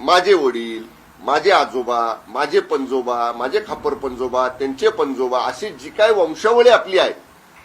माझे वडील, माझे आजोबा, माझे पंजोबा, माझे खापर पंजोबा, त्यांचे पंजोबा, अशी जी काय वंशावळी आपली आहे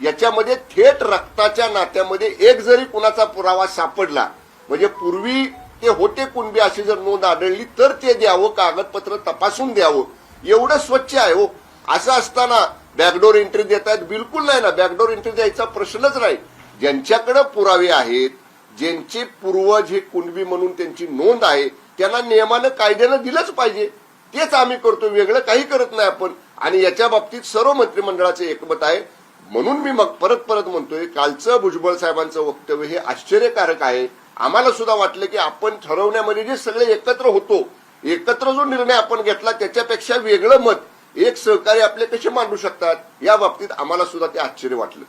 याच्यामध्ये थेट रक्ताच्या नात्यामध्ये एक जरी कुणाचा पुरावा सापडला, म्हणजे पूर्वी ते होते कुणबी अशी जर नोंद आढळली तर ते द्यावं, कागदपत्र तपासून द्यावं, एवढं स्वच्छ आहे हो. असं असताना बॅकडोर एंट्री देत आहेत, बिलकुल नाही ना, बॅकडोर एंट्री द्यायचा प्रश्नच नाही. ज्यांच्याकडे पुरावे आहेत, ज्यांचे पूर्वज हे कुणबी म्हणून त्यांची नोंद आहे, त्यांना नियमानं कायद्यानं दिलंच पाहिजे. तेच आम्ही करतो, वेगळं काही करत नाही आपण. आणि याच्या बाबतीत सर्व मंत्रिमंडळाचं एकमत आहे. म्हणून मी मग परत परत म्हणतोय, कालचं भुजबळ साहेबांचं वक्तव्य हे आश्चर्यकारक आहे. आम्हाला सुद्धा वाटलं की आपण ठरवण्यामध्ये जे सगळे एकत्र होतो, एकत्र जो निर्णय आपण घेतला त्याच्यापेक्षा वेगळं मत एक सहकारी आपले कसे मांडू शकतात, या बाबतीत आम्हाला सुद्धा ते आश्चर्य वाटलं.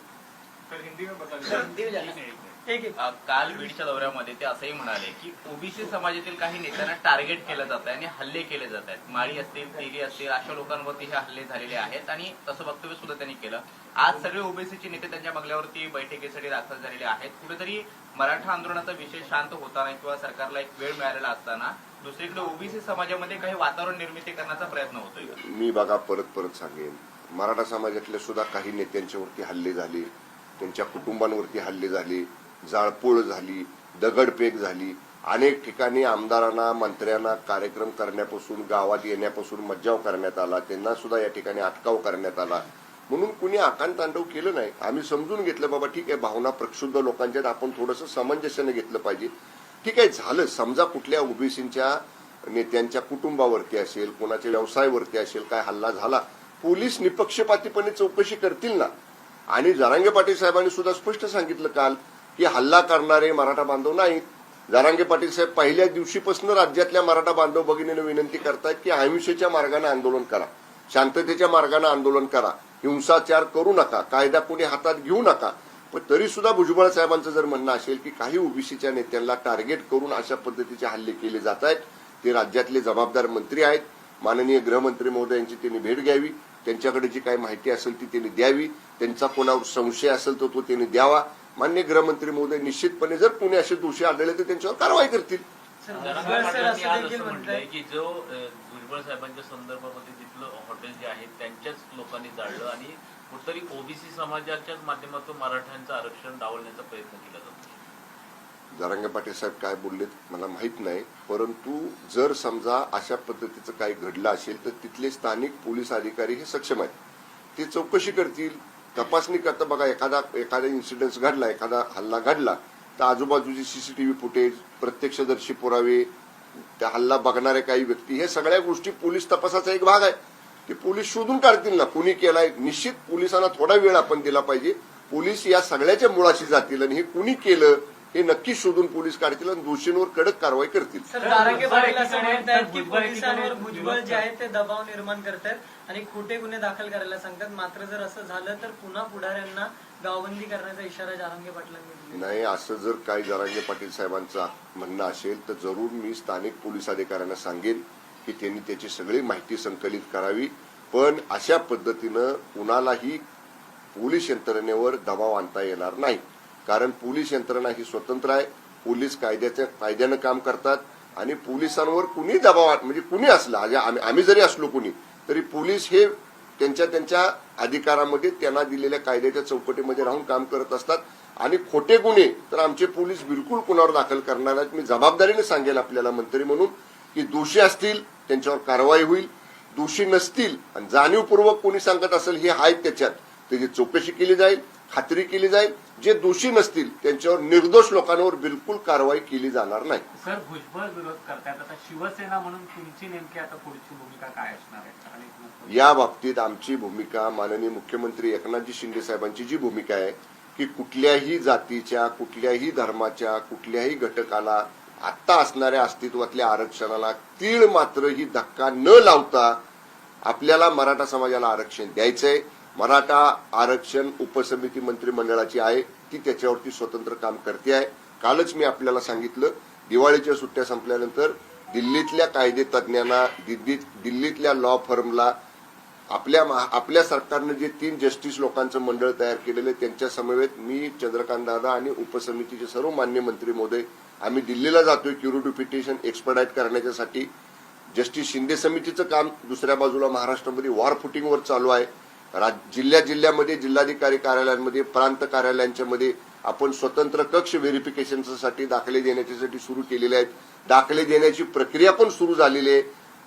काल बीडच्या दौऱ्यामध्ये ते असंही म्हणाले की ओबीसी समाजातील काही नेत्यांना टार्गेट केलं जात आहे आणि हल्ले केले जात आहेत. माळी असतील, तेली असतील, अशा लोकांवरती हे हल्ले झालेले आहेत आणि तसं वक्तव्य सुद्धा त्यांनी केलं. आज सगळे ओबीसीचे नेते त्यांच्या बंगल्यावरती बैठकीसाठी दाखल झालेले आहेत. कुठेतरी मराठा आंदोलनाचा विषय शांत होताना किंवा सरकारला एक वेळ मिळालेला असताना दुसरीकडे ओबीसी समाजामध्ये काही वातावरण निर्मिती करण्याचा प्रयत्न होतोय. मी बघा परत परत सांगेन, मराठा समाजातले सुद्धा काही नेत्यांच्यावरती हल्ले झाले, त्यांच्या कुटुंबांवरती हल्ले झाले, जाळपोळ झाली, दगडफेक झाली. अनेक ठिकाणी आमदारांना, मंत्र्यांना कार्यक्रम करण्यापासून, गावात येण्यापासून मज्जाव करण्यात आला, त्यांना सुद्धा या ठिकाणी अटकाव करण्यात आला. म्हणून कुणी आकांतांडव केलं नाही. आम्ही समजून घेतलं, बाबा ठीक आहे, भावना प्रक्षुब्ध लोकांच्यात आपण थोडंसं सामंजस्याने घेतलं पाहिजे. ठीक आहे, झालं. समजा कुठल्या ओबीसीच्या नेत्यांच्या कुटुंबावरती असेल, कोणाच्या व्यवसायावरती असेल, काय हल्ला झाला, पोलीस निपक्षपातीपणे चौकशी करतील ना. आणि जरांगे पाटील साहेबांनी सुद्धा स्पष्ट सांगितलं काल की हल्ला करणारे मराठा बांधव नाहीत. जरांगे पाटील साहेब पहिल्या दिवशीपासून राज्यातल्या मराठा बांधव भगिनीने विनंती करतायत की अहिंसेच्या मार्गाने आंदोलन करा, शांततेच्या मार्गाने आंदोलन करा, हिंसाचार करू नका, कायदा कोणी हातात घेऊ नका. पण तरी सुद्धा भुजबळ साहेबांचं जर म्हणणं असेल की काही ओबीसीच्या नेत्यांना टार्गेट करून अशा पद्धतीचे हल्ले केले जात आहेत, ते राज्यातले जबाबदार मंत्री आहेत. माननीय गृहमंत्री महोदयांची त्यांनी भेट घ्यावी, त्यांच्याकडे जी काही माहिती असेल ती त्यांनी द्यावी, त्यांचा कोणावर संशय असेल तर तो त्यांनी द्यावा. माननीय गृहमंत्री महोदय निश्चितपणे जर कोणी असे दोषी आढळले तर त्यांच्यावर कारवाई करतील. म्हटलंय की जो भुजबळ साहेबांच्या संदर्भामध्ये तिथलं हॉटेल जे आहे त्यांच्याच लोकांनी जाळलं आणि कुठतरी ओबीसी समाजाच्याच माध्यमातून मराठ्यांचं आरक्षण डावलण्याचा प्रयत्न केला जातो. जरांगे पाटील साहेब काय बोललेत मला माहित नाही, परंतु जर समजा अशा पद्धतीचं काही घडलं असेल तर तिथले स्थानिक पोलीस अधिकारी हे सक्षम आहेत, ते चौकशी करतील, तपासणी करता. बघा, एखादा इन्सिडेंट घडला, एखादा हल्ला घडला तर आजूबाजूची सीसीटीव्ही फुटेज, प्रत्यक्षदर्शी पुरावे, त्या हल्ला बघणारे काही व्यक्ती, हे सगळ्या गोष्टी पोलीस तपासाचा एक भाग आहे. ते पोलीस शोधून काढतील ना कुणी केलाय. निश्चित पोलिसांना थोडा वेळ आपण दिला पाहिजे. पोलीस या सगळ्याच्या मुळाशी जातील आणि हे कुणी केलं हे नक्की शोधून पोलीस काढतील आणि दोषींवर कडक कारवाई करतील. पोलिसांवर भुजबळ जे आहे ते दबाव निर्माण करतात आणि खोटे गुन्हे दाखल करायला सांगतात. मात्र जर असं झालं तर पुन्हा पुढाऱ्यांना गावबंदी करण्याचा इशारा जरांगे पाटलांनी दिला. नाही, असं जर काही जरांगे पाटील साहेबांचं म्हणणं असेल तर जरूर मी स्थानिक पोलीस अधिकाऱ्यांना सांगेन की त्यांनी त्याची सगळी माहिती संकलित करावी. पण अशा पद्धतीनं कुणालाही पोलीस यंत्रणेवर दबाव आणता येणार नाही, कारण पोलीस यंत्रणा ही स्वतंत्र आहे. पोलीस कायद्यानं काम करतात आणि पोलिसांवर कुणी दबाव, म्हणजे कुणी असला, आम्ही जरी असलो कुणी तरी पोलीस हे त्यांच्या अधिकारामध्ये त्यांना दिलेल्या कायद्याच्या चौकटीमध्ये राहून काम करत असतात. आणि खोटे गुन्हे तर आमचे पोलीस बिलकुल कुणावर दाखल करणार नाहीत. मी जबाबदारीने सांगेन आपल्याला मंत्री म्हणून की दोषी असतील त्यांच्यावर कारवाई होईल, दोषी नसतील आणि जाणीवपूर्वक कोणी सांगत असेल हे आहेत त्याच्यात त्याची चौकशी केली जाईल, खात्री केली जाईल. जे दोषी नसतील त्यांच्यावर, निर्दोष लोकांवर बिलकुल कारवाई केली जाणार नाही. सर, भुजबळ विरोध करतात, आता शिवसेना म्हणून तुमची नेमकी आता पुढची भूमिका काय असणार आहे? या बाबतीत आमची भूमिका, माननीय मुख्यमंत्री एकनाथजी शिंदे साहेबांची जी भूमिका आहे की कुठल्याही जातीच्या, कुठल्याही धर्माच्या, कुठल्याही घटकाला आत्ता असणाऱ्या अस्तित्वातल्या आरक्षणाला तीळ मात्रही धक्का न लावता आपल्याला मराठा समाजाला आरक्षण द्यायचंय. मराठा आरक्षण उपसमिती मंत्रिमंडळाची आहे, ती त्याच्यावरती स्वतंत्र काम करते आहे. कालच मी आपल्याला सांगितलं, दिवाळीच्या सुट्ट्या संपल्यानंतर दिल्लीतल्या कायदे तज्ज्ञांना, दिल्लीतल्या लॉ फर्मला, आपल्या सरकारनं जे 3 जस्टिस लोकांचं मंडळ तयार केलेलं त्यांच्या समवेत मी, चंद्रकांत दादा आणि उपसमितीचे सर्व मान्य मंत्री महोदय आम्ही दिल्लीला जातोय क्युरेटिव्ह पिटिशन एक्सपर्डाईट करण्याच्यासाठी. जस्टिस शिंदे समितीचं काम दुसऱ्या बाजूला महाराष्ट्रामध्ये वॉर फुटिंगवर चालू आहे. जिल्ह्यामध्ये जिल्हाधिकारी कार्यालयांमध्ये प्रांत कार्यालयांच्यामध्ये आपण स्वतंत्र कक्ष व्हेरिफिकेशनसाठी दाखले देण्याच्यासाठी सुरू केलेले आहेत. दाखले देण्याची प्रक्रिया पण सुरू झालेली आहे.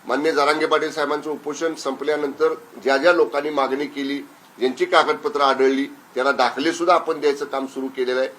मान्य जरांगे पाटील साहेबांचं उपोषण संपल्यानंतर ज्या ज्या लोकांनी मागणी केली, ज्यांची कागदपत्र आढळली, त्यांना दाखले सुद्धा आपण द्यायचं काम सुरू केलेलं आहे.